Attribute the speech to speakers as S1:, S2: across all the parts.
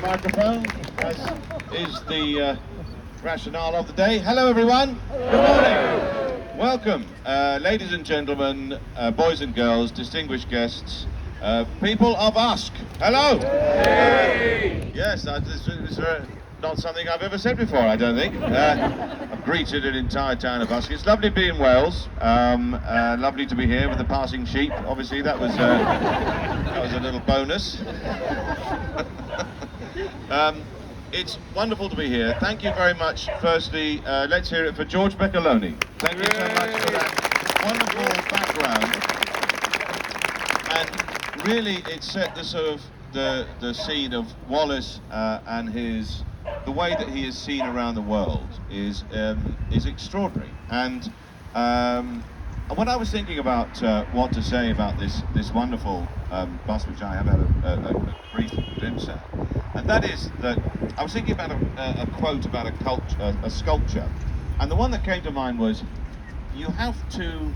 S1: microphone, as is the rationale of the day. Hello everyone, good morning. Welcome, ladies and gentlemen, boys and girls, distinguished guests, people of Usk. Hello. Yes, this is not something I've ever said before, I don't think. I've greeted an entire town of Usk. It's lovely to be in Wales. Lovely to be here with the passing sheep. Obviously, that was a little bonus. It's wonderful to be here. Thank you very much. Firstly, let's hear it for George Beccaloni. Thank you so much for that wonderful background. And really, it set the sort of the scene of Wallace and the way that he is seen around the world is extraordinary. And when I was thinking about what to say about this wonderful bust, which I have had a brief glimpse at, and that is that I was thinking about a quote about a sculpture, and the one that came to mind was, you have to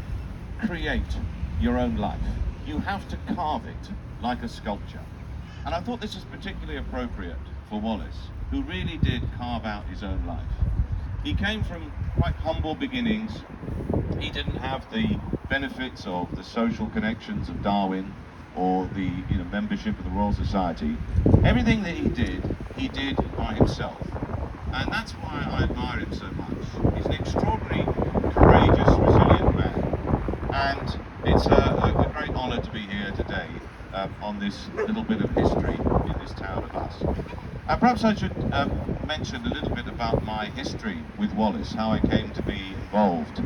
S1: create your own life. You have to carve it like a sculpture. And I thought this was particularly appropriate for Wallace, who really did carve out his own life. He came from quite humble beginnings. He didn't have the benefits of the social connections of Darwin or the membership of the Royal Society. Everything that he did by himself. And that's why I admire him so much. He's an extraordinary, courageous, resilient man. And it's a great honour to be here today on this little bit of history in this town of Usk. Perhaps I should mention a little bit about my history with Wallace, how I came to be involved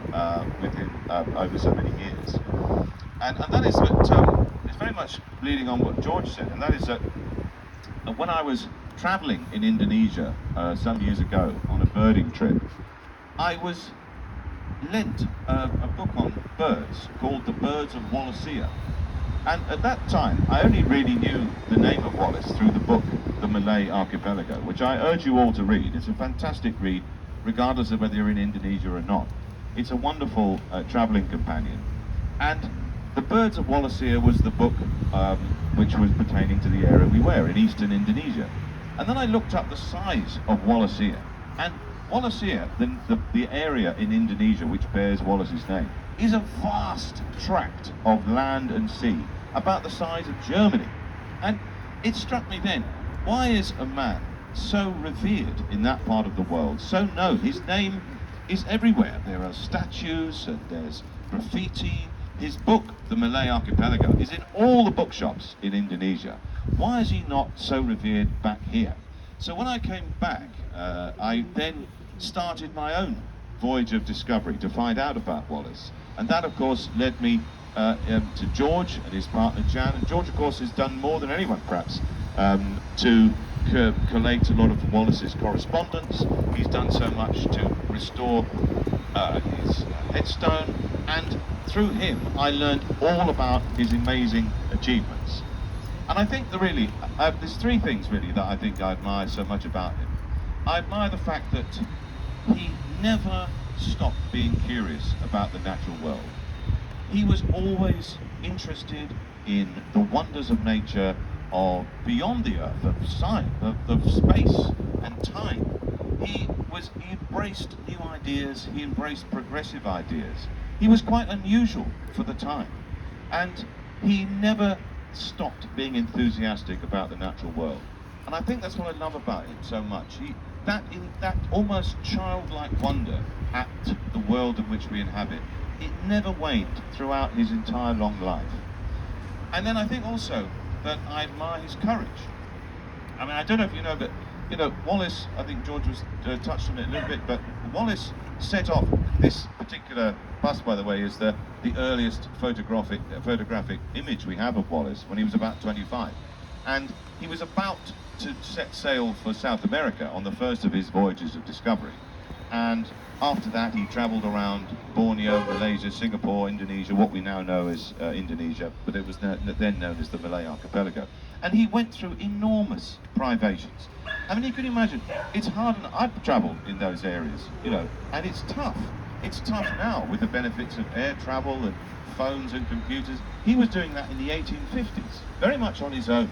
S1: with him over so many years. And that is that it's very much leading on what George said, and that is that when I was travelling in Indonesia some years ago on a birding trip, I was lent a book on birds called The Birds of Wallacea. And at that time, I only really knew the name of Wallace through the book, The Malay Archipelago, which I urge you all to read. It's a fantastic read, regardless of whether you're in Indonesia or not. It's a wonderful travelling companion. And The Birds of Wallacea was the book which was pertaining to the area we were, in eastern Indonesia. And then I looked up the size of Wallacea. And Wallacea, the area in Indonesia which bears Wallace's name, is a vast tract of land and sea, about the size of Germany. And it struck me then, why is a man so revered in that part of the world, so known? His name is everywhere. There are statues and there's graffiti. His book, The Malay Archipelago, is in all the bookshops in Indonesia. Why is he not so revered back here? So when I came back, I then started my own voyage of discovery to find out about Wallace. And that, of course, led me to George and his partner Jan. And George, of course, has done more than anyone, perhaps, to collate a lot of Wallace's correspondence. He's done so much to restore his headstone. And through him, I learned all about his amazing achievements. And I think there's three things, really, that I think I admire so much about him. I admire the fact that he never stopped being curious about the natural world. He was always interested in the wonders of nature, of beyond the earth, of science, of space and time. He embraced new ideas, he embraced progressive ideas. He was quite unusual for the time, and he never stopped being enthusiastic about the natural world. And I think that's what I love about him so much. That almost childlike wonder at the world in which we inhabit, it never waned throughout his entire long life. And then I think also that I admire his courage. I mean, I don't know if you know, but Wallace, I think George was touched on it a little bit, but Wallace set off. This particular bust, by the way, is the earliest photographic image we have of Wallace, when he was about 25. And he was about to set sail for South America on the first of his voyages of discovery. And after that, he travelled around Borneo, Malaysia, Singapore, Indonesia, what we now know as Indonesia, but it was then known as the Malay Archipelago. And he went through enormous privations. I mean, you can imagine, it's hard enough. I've travelled in those areas, and it's tough. It's tough now with the benefits of air travel and phones and computers. He was doing that in the 1850s, very much on his own.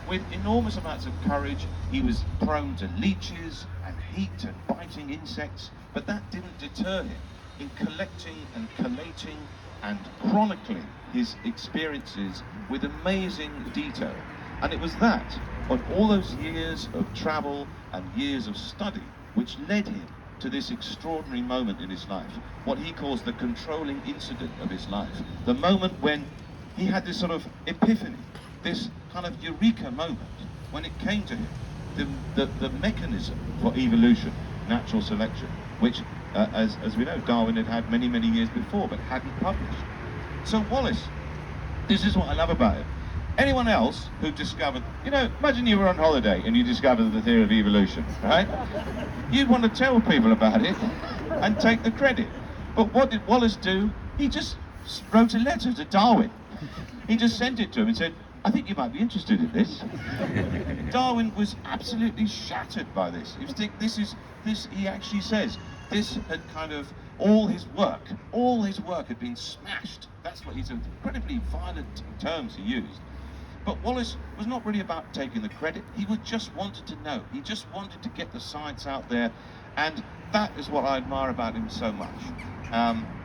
S1: with enormous amounts of courage. He was prone to leeches and heat and biting insects, but that didn't deter him in collecting and collating and chronicling his experiences with amazing detail. And it was that, on all those years of travel and years of study, which led him to this extraordinary moment in his life, what he calls the controlling incident of his life, the moment when he had this sort of epiphany, this kind of eureka moment, when it came to him, the mechanism for evolution, natural selection, which, as we know, Darwin had many, many years before, but hadn't published. So Wallace, this is what I love about him. Anyone else who discovered, imagine you were on holiday and you discovered the theory of evolution, right? You'd want to tell people about it and take the credit. But what did Wallace do? He just wrote a letter to Darwin. He just sent it to him and said, I think you might be interested in this. Darwin was absolutely shattered by this. He actually says, this had kind of, all his work had been smashed. That's what he's incredibly violent terms he used. But Wallace was not really about taking the credit. He just wanted to know. He just wanted to get the science out there, and that is what I admire about him so much.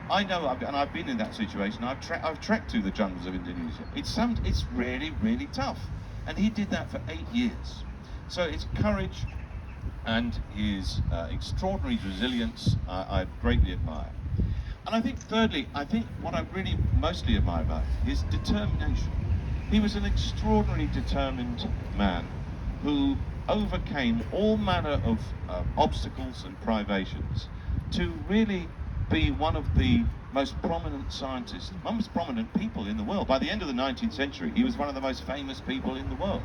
S1: I know, and I've been in that situation. I've trekked through the jungles of Indonesia. It's really, really tough, and he did that for 8 years. So it's courage and his extraordinary resilience I greatly admire. And I think thirdly, what I really mostly admire about him, his determination. He was an extraordinarily determined man who overcame all manner of obstacles and privations to really be one of the most prominent scientists, most prominent people in the world. By the end of the 19th century, he was one of the most famous people in the world.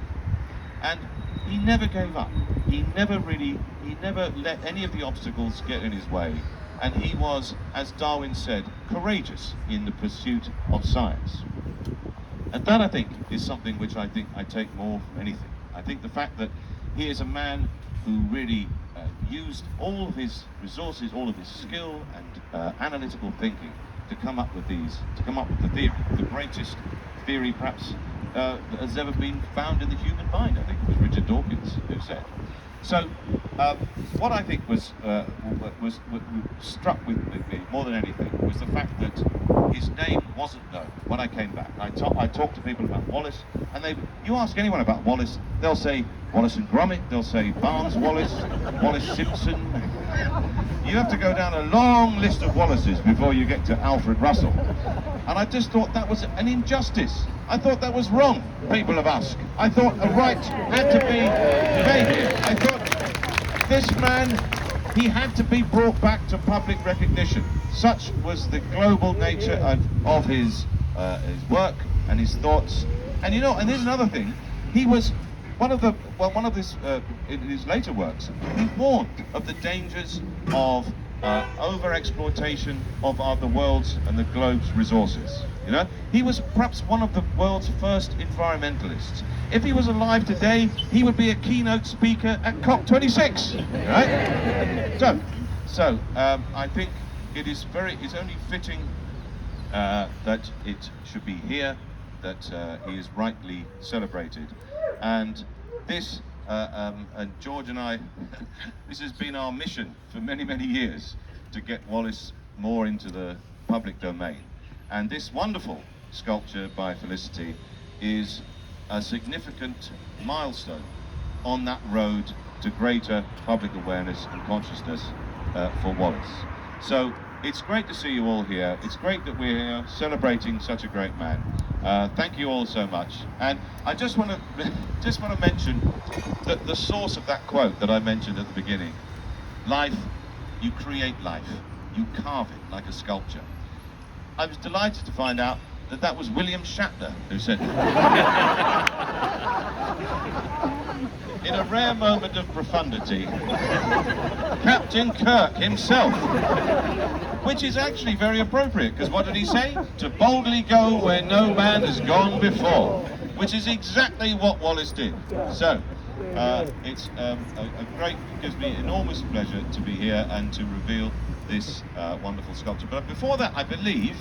S1: And he never gave up. He never let any of the obstacles get in his way. And he was, as Darwin said, courageous in the pursuit of science. And that, I think, is something which I take more from anything. I think the fact that he is a man who really used all of his resources, all of his skill and analytical thinking to come up with the theory, the greatest theory perhaps that has ever been found in the human mind. I think it was Richard Dawkins who said. So, what I think was struck with me more than anything was the fact that his name wasn't known when I came back. I talked to people about Wallace, and you ask anyone about Wallace, they'll say Wallace and Gromit, they'll say Barnes Wallace, Wallace Simpson. You have to go down a long list of Wallaces before you get to Alfred Russel. And I just thought that was an injustice. I thought that was wrong, people have asked. I thought a right had to be made. I thought this man, he had to be brought back to public recognition. Such was the global nature of his work and his thoughts. And and there's another thing. He was in his later works, he warned of the dangers of over-exploitation of the world's and the globe's resources. He was perhaps one of the world's first environmentalists. If he was alive today, he would be a keynote speaker at COP26, right? So I think it's only fitting that it should be here, that he is rightly celebrated. And this, and George and I, this has been our mission for many, many years, to get Wallace more into the public domain. And this wonderful sculpture by Felicity is a significant milestone on that road to greater public awareness and consciousness for Wallace. So it's great to see you all here. It's great that we're here celebrating such a great man. Thank you all so much. And I just want to mention that the source of that quote that I mentioned at the beginning, life, you create life, you carve it like a sculpture. I was delighted to find out that that was William Shatner who said it. In a rare moment of profundity, Captain Kirk himself, which is actually very appropriate, because what did he say? To boldly go where no man has gone before, which is exactly what Wallace did. So, it gives me enormous pleasure to be here and to reveal this wonderful sculpture. But before that, I believe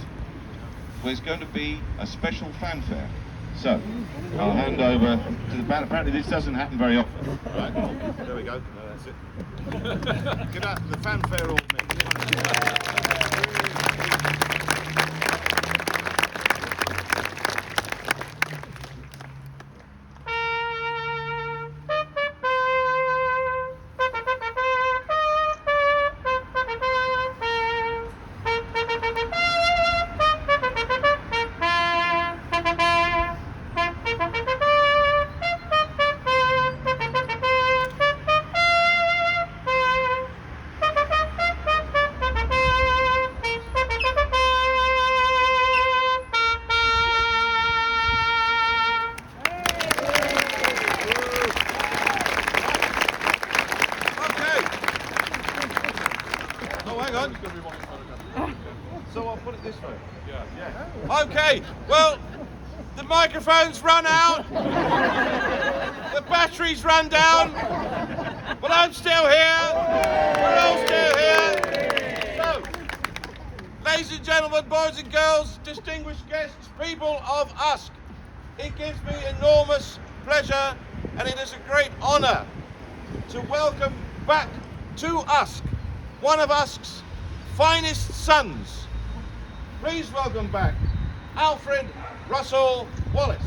S1: there's going to be a special fanfare So, I'll hand over to the band. Apparently this doesn't happen very often.
S2: Right, there we go. No, that's it. Get out the fanfare all me. So I'll put it this way. Yeah. Okay, well, the microphones run out, the batteries run down, but I'm still here. We're all still here. So, ladies and gentlemen, boys and girls, distinguished guests, people of Usk, it gives me enormous pleasure and it is a great honour to welcome back to Usk one of Usk's finest sons. Please welcome back Alfred Russel Wallace.